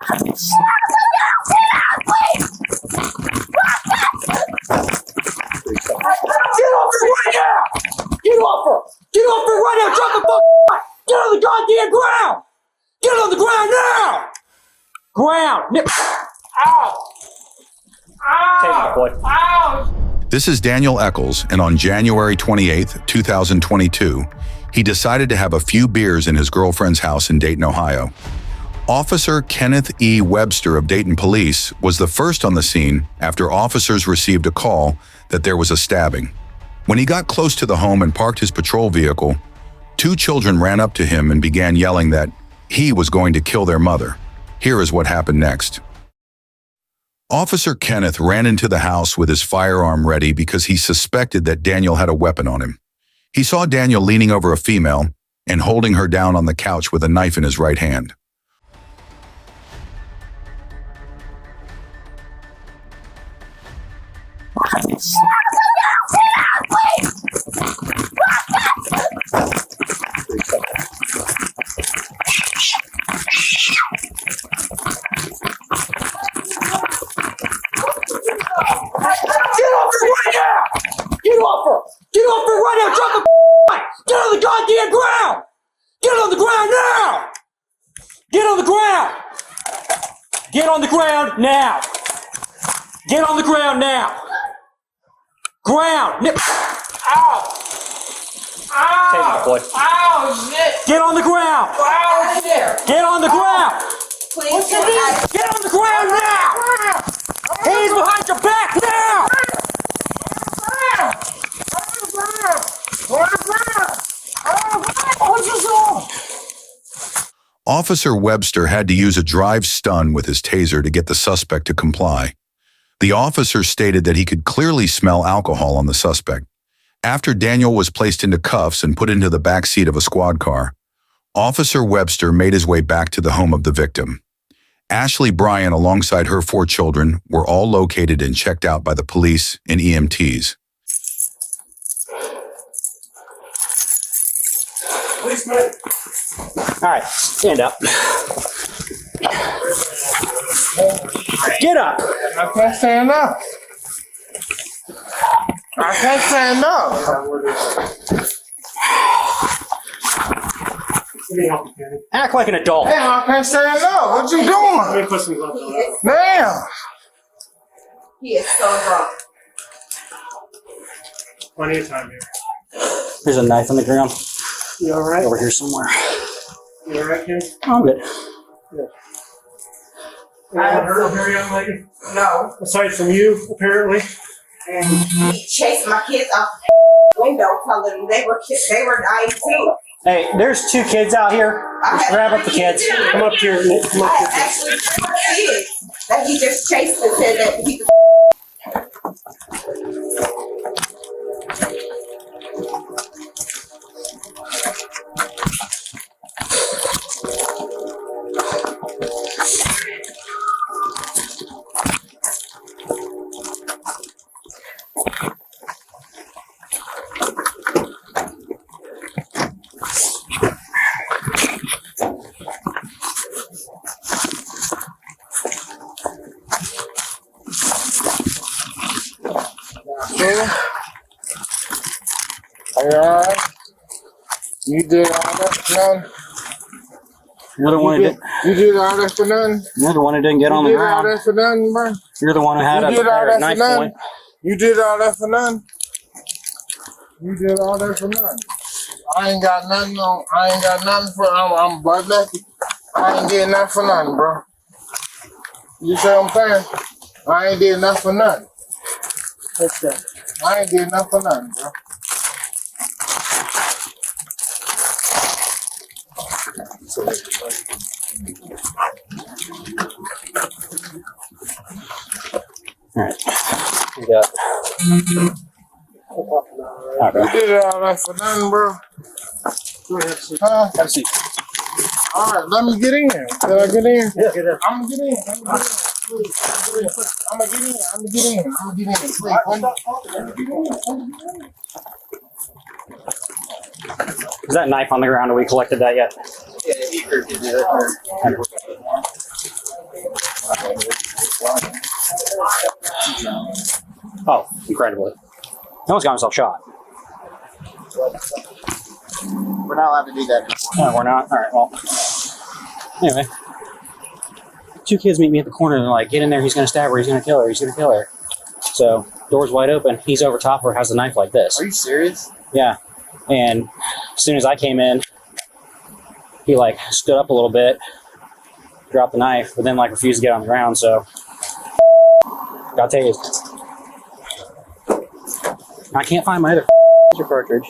off her right now! Get off her! Get off her right now! Drop the fuck! Get on the goddamn ground! Get on the ground now! Ground! Ow! Ow! Take it, boy. Ow! This is Daniel Eccles, and on January 28, 2022, he decided to have a few beers in his girlfriend's house in Dayton, Ohio. Officer Kenneth E. Webster of Dayton Police was the first on the scene after officers received a call that there was a stabbing. When he got close to the home and parked his patrol vehicle, two children ran up to him and began yelling that he was going to kill their mother. Here is what happened next. Officer Kenneth ran into the house with his firearm ready because he suspected that Daniel had a weapon on him. He saw Daniel leaning over a female and holding her down on the couch with a knife in his right hand. Get off her! Get off her right now! Drop the Get on the goddamn ground! Get on the ground now! Get on the ground! Get on the ground now! Get on the ground now! Ground! Ow! Ow! Take it, boy. Ow, shit! Get on the ground! Ow, shit! Get on the ground! Please get on the ground now! Hands behind your back now! Officer Webster had to use a drive stun with his taser to get the suspect to comply. The officer stated that he could clearly smell alcohol on the suspect. After Daniel was placed into cuffs and put into the back seat of a squad car, Officer Webster made his way back to the home of the victim. Ashley Bryan, alongside her 4 children, were all located and checked out by the police and EMTs. Policeman! All right, stand up. Get up! I can't stand up. I can't stand up. Act like an adult. Damn, I can't stand up. What you doing? Damn. He is so drunk. Plenty of time here. There's a knife on the ground. You all right? Over here somewhere. You all right, Ken? I'm good. Good. Anyone hurt here, young lady? No. Aside from you, apparently. And he chased my kids off the window, telling them they were dying too. Hey, there's 2 kids out here. Just grab up the kids. Come up here, Nick. Come up I here. actually 3 kids that he just chased and said that he was. Are you alright? You did all that for nothing? You're the one who did. You did all that for nothing? You're the one who didn't get on the You did all ground. that for nothing, bro? You're the one who had You did all a that for knife nothing? point. You did all that for nothing? You did all that for nothing? I ain't got nothing on. I ain't got nothing for. I'm butt naked. I ain't did nothing for nothing, bro. You see what I'm saying? I ain't did nothing for nothing. That's that. I ain't did nothing for nothing, bro. All right. You got. You did all that for nothing, bro. Huh? Have a seat. All right, let me get in. Can I get in? Yeah, get up. I'm gonna get in. I'm gonna get in. I'm gonna get in. I'm gonna get in. Please, let me get in. Is that knife on the ground? Have we collected that yet? Yeah, he could do that. Oh, incredibly. He almost got himself shot. We're not allowed to do that anymore. No, we're not. All right, well. Anyway. 2 kids meet me at the corner and they're like, get in there, he's going to stab her, he's going to kill her, he's going to kill her. So, door's wide open, he's over top of her, has the knife like this. Are you serious? Yeah. And as soon as I came in, he like stood up a little bit, dropped the knife, but then like refused to get on the ground, so got tased. I can't find my other cartridge.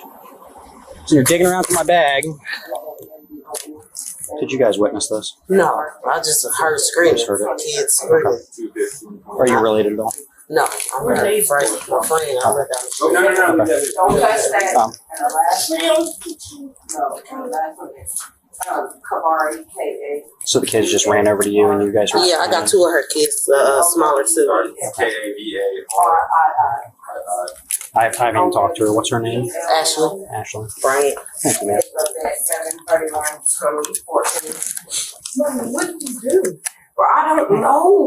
So you're digging around through my bag. Did you guys witness this? No, I just heard screaming. Just heard it. Kids screaming. Are you related at all? No, I'm a friend. My friend, I read that. Don't touch that. Kabari, K.A. So the kids just ran over to you and you guys were... Yeah, I got 2 of her kids, smaller too. K-A-V-A-R-I-I. I haven't even talked to her. What's her name? Ashley. Ashley. Brian. Thank you, man. 7/31/2014. What did you do? Well, I don't know.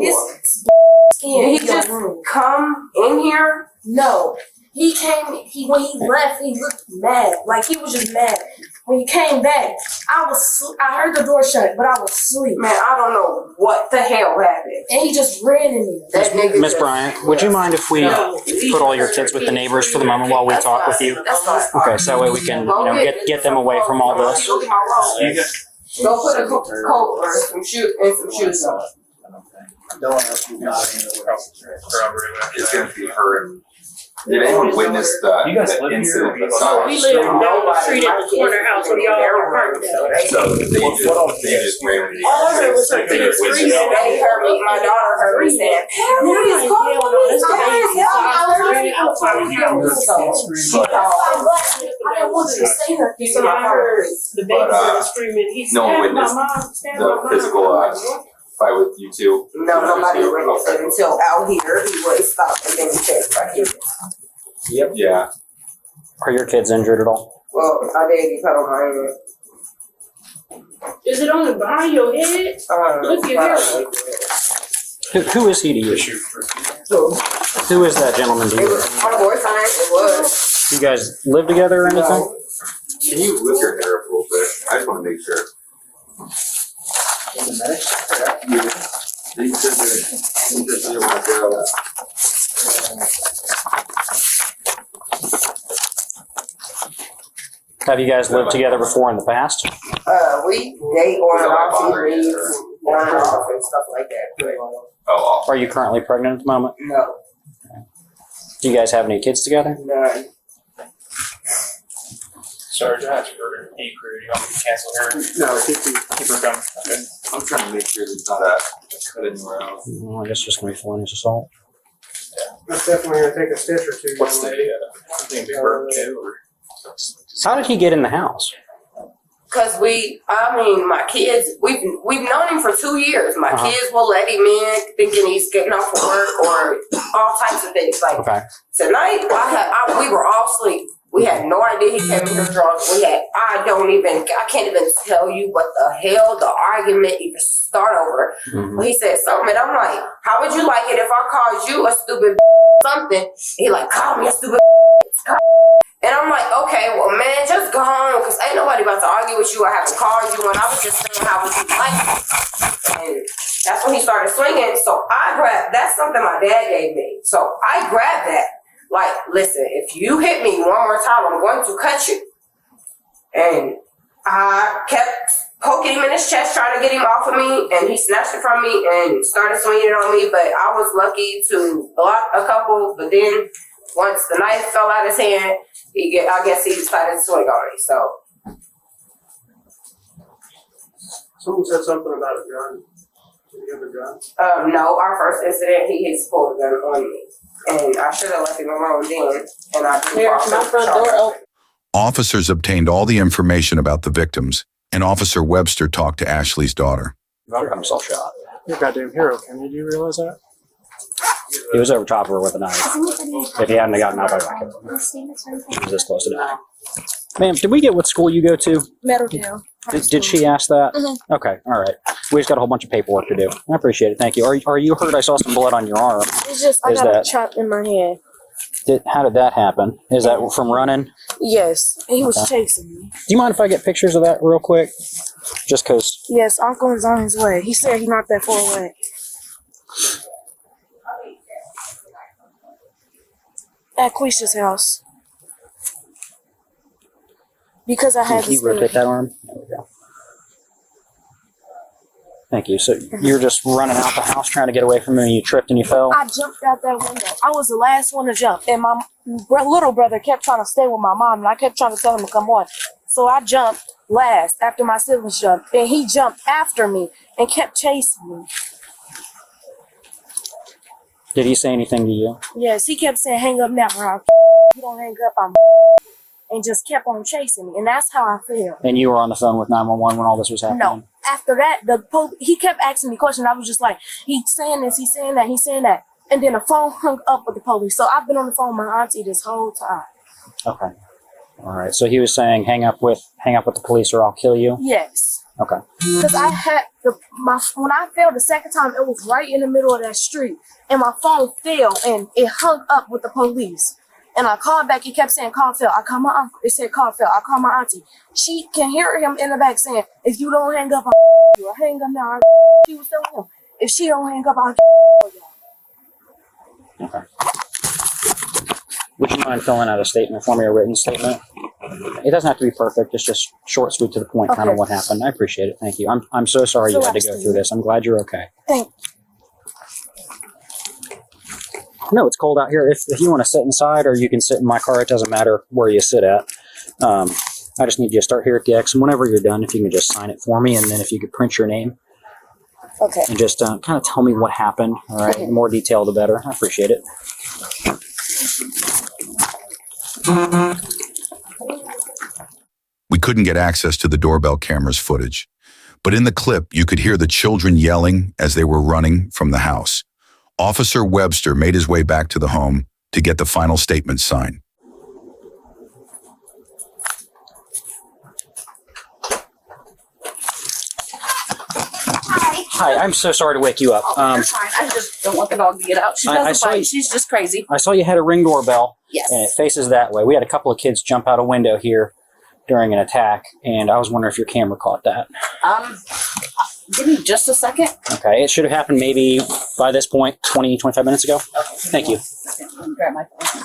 Did he just come in here? No. He came, when he left, he looked mad. Like, he was just mad. When he came back, I heard the door shut, but I was asleep. Man, I don't know what the hell happened. And he just ran in there. That nigga Miss Bryant, would you mind if we put all your kids with the neighbors for the moment while we talk with you? That's fine. Okay, so that way we can, get them away from all this. Look at my robe. Go put a coat or some shoes on. It's going to be her. Did anyone witness the incident? We live down the street at the corner house with y'all apartment. So they just ran. All I heard was her kids screaming. They heard me. My daughter heard me saying, "Parents, call the police! Parents, help!" I heard it outside the house. She thought I didn't want you to say nothing. So I heard the baby screaming. He No one stabbed my witnessed mom. Stabbed the my mom. physical fight with you two. no, nobody witnessed it until out here. He would stop and then he said, "Right here." Yep. Yeah. Are your kids injured at all? Well, I did get cut on my head. Is it only behind your head? Look at your hair. Who is he to you? Who is that gentleman to It you? was my boyfriend. It was. You guys live together or anything? Can you lift your hair up a little bit? I just want to make sure. Have you guys lived together before in the past? We date on and off, he leaves on and off and stuff like that. Oh, Are you currently pregnant at the moment? No, Do you guys have any kids together? none. Sarge, I asked for an e-crew. You want me to cancel her? no, Keep her coming. Okay. I'm trying to make sure there's not a cut anywhere else. Well, I guess just going to be felonious assault. That's definitely going to take a stitch or two. What's the How did he get in the house? Cause my kids, we've known him for 2 years. My Uh-huh. kids will let him in thinking he's getting off of work or all types of things. Like Okay. tonight, we were all asleep. We had no idea he came in here drunk. I can't even tell you what the hell the argument even started over. Mm-hmm. But he said something, and I'm like, how would you like it if I called you a stupid something? He like, call me a stupid. And I'm like, okay, well, man, just go home, because ain't nobody about to argue with you. I haven't called you, and I was just saying how would you like it. And that's when he started swinging. So I grabbed, that's something my dad gave me. So I grabbed that. Like, listen, if you hit me one more time, I'm going to cut you. And I kept poking him in his chest, trying to get him off of me, and he snatched it from me and started swinging it on me. But I was lucky to block a couple, but then once the knife fell out of his hand, I guess he decided to swing on me, so. Someone said something about a gun. Did you have a gun? No, our first incident, he had pulled a gun on me. And I should have left him alone then, and I didn't. My front door open. Officers obtained all the information about the victims, and Officer Webster talked to Ashley's daughter. He got himself shot. You're a goddamn hero, Ken. Did you realize that? He was over top of her with a knife. If he hadn't gotten out, I would have killed him. He was this close to dying. Ma'am, did we get what school you go to? Meadowdale. Did she ask that? Mm-hmm. Okay, all right. We just got a whole bunch of paperwork to do. I appreciate it. Thank you. Are you hurt? I saw some blood on your arm. It's just, I Is got that- a chop in my head. How did that happen? Is that from running? Yes, he was Okay. chasing me. Do you mind if I get pictures of that real quick? Just because. Yes, Uncle is on his way. He said he's not that far away. At Quisha's house. Because I had Can this you rotate that arm? There we go. Thank you. So you were just running out the house trying to get away from him and you tripped and you fell? I jumped out that window. I was the last one to jump. And my little brother kept trying to stay with my mom. And I kept trying to tell him to come on. So I jumped last after my siblings jumped. And he jumped after me and kept chasing me. Did he say anything to you? Yes, he kept saying, hang up now. Or you don't hang up, I'm and just kept on chasing me. And that's how I feel. And you were on the phone with 911 when all this was happening? No. After that, he kept asking me questions. I was just like, he's saying this, he's saying that, he's saying that. And then the phone hung up with the police. So I've been on the phone with my auntie this whole time. Okay. All right. So he was saying, hang up with the police or I'll kill you? Yes. Okay. Because I had when I fell the second time, it was right in the middle of that street. And my phone fell and it hung up with the police. And I called back. He kept saying, call Phil. I called my uncle. It said, call Phil. I called my auntie. She can hear him in the back saying, if you don't hang up, I'll you. I hang up now. She was telling him, if she don't hang up, I'll you. Okay. Would you mind filling out a statement for me, a written statement? It doesn't have to be perfect. It's just short, sweet, to the point, kind of what happened. I appreciate it. Thank you. I'm so sorry you had to go through this. I'm glad you're okay. Thank you. No, it's cold out here. If you want to sit inside or you can sit in my car, it doesn't matter where you sit at. I just need you to start here at the X, and whenever you're done, if you can just sign it for me, and then if you could print your name. Okay. And just kind of tell me what happened. All right. The more detail, the better. I appreciate it. We couldn't get access to the doorbell camera's footage, but in the clip, you could hear the children yelling as they were running from the house. Officer Webster made his way back to the home to get the final statement signed. Hi, I'm so sorry to wake you up. You're fine. I just don't want the dog to get out. She doesn't bite. She's just crazy. I saw you had a Ring doorbell. Yes. And it faces that way. We had a couple of kids jump out a window here during an attack, and I was wondering if your camera caught that. Give me just a second. Okay, it should have happened maybe by this point, 20, 25 minutes ago. Okay. Thank you. Okay, let me grab my phone.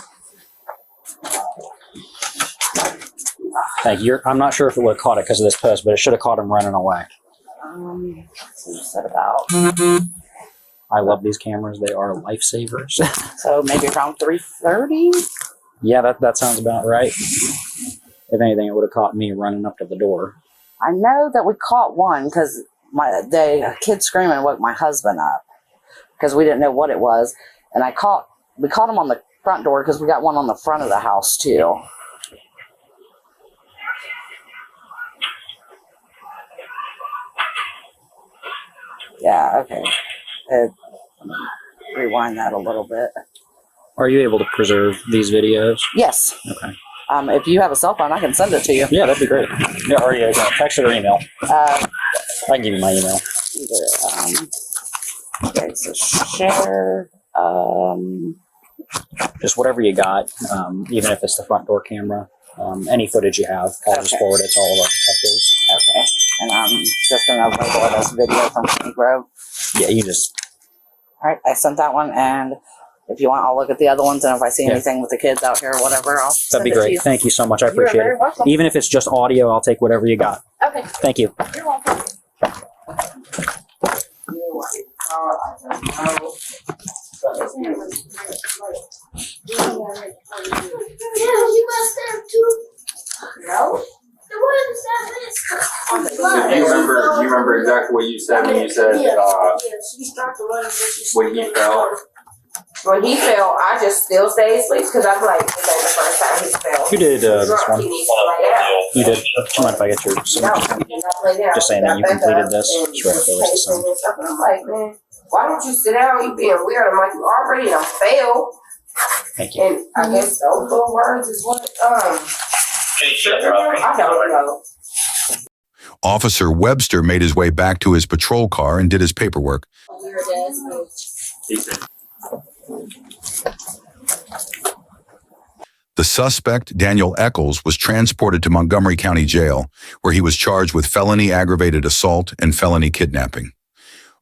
Thank you. I'm not sure if it would have caught it because of this post, but it should have caught him running away. So you said about, I love these cameras. They are lifesavers. so maybe around 3:30. Yeah, that sounds about right. If anything, it would have caught me running up to the door. I know that we caught one because the kid screaming woke my husband up because we didn't know what it was, and we caught him on the front door because we got one on the front of the house too. Yeah, okay. Rewind that a little bit. Are you able to preserve these videos? Yes. Okay. If you have a cell phone, I can send it to you. Yeah, that'd be great. Yeah, are you going to text it or email? I can give you my email. Okay, so share. Just whatever you got, even if it's the front door camera. Any footage you have, I'll just forward it to all of our detectives. Okay. And I'm just going to upload this video from Kenny Grove. Yeah, you just... All right, I sent that one, and if you want, I'll look at the other ones, and if I see anything with the kids out here or whatever, I'll send That'd be it to great. you. Thank you so much. I You're appreciate very it. welcome. Even if it's just audio, I'll take whatever you got. Okay. Thank you. You're welcome. No. You remember exactly what you said when you said when he fell? When he fell, I just still stayed asleep because I'm like, this ain't the first time he fell. Who did this one? He needs to lay down. You did. Do you mind if I get your No, signature? he did not lay down. Just saying that you Got back completed up this. and It's right there, where's the sign? and stuff, and I'm like, man, why don't you sit down? You being weird. I'm like, you already done failed. Thank you. And I guess those little words is what I don't know. Officer Webster made his way back to his patrol car and did his paperwork. The suspect, Daniel Eccles, was transported to Montgomery County Jail, where he was charged with felony aggravated assault and felony kidnapping.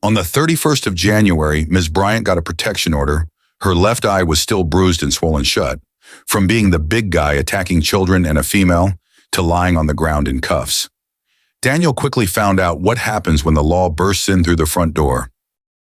On the 31st of January, Ms. Bryant got a protection order. Her left eye was still bruised and swollen shut, from being the big guy attacking children and a female to lying on the ground in cuffs. Daniel quickly found out what happens when the law bursts in through the front door.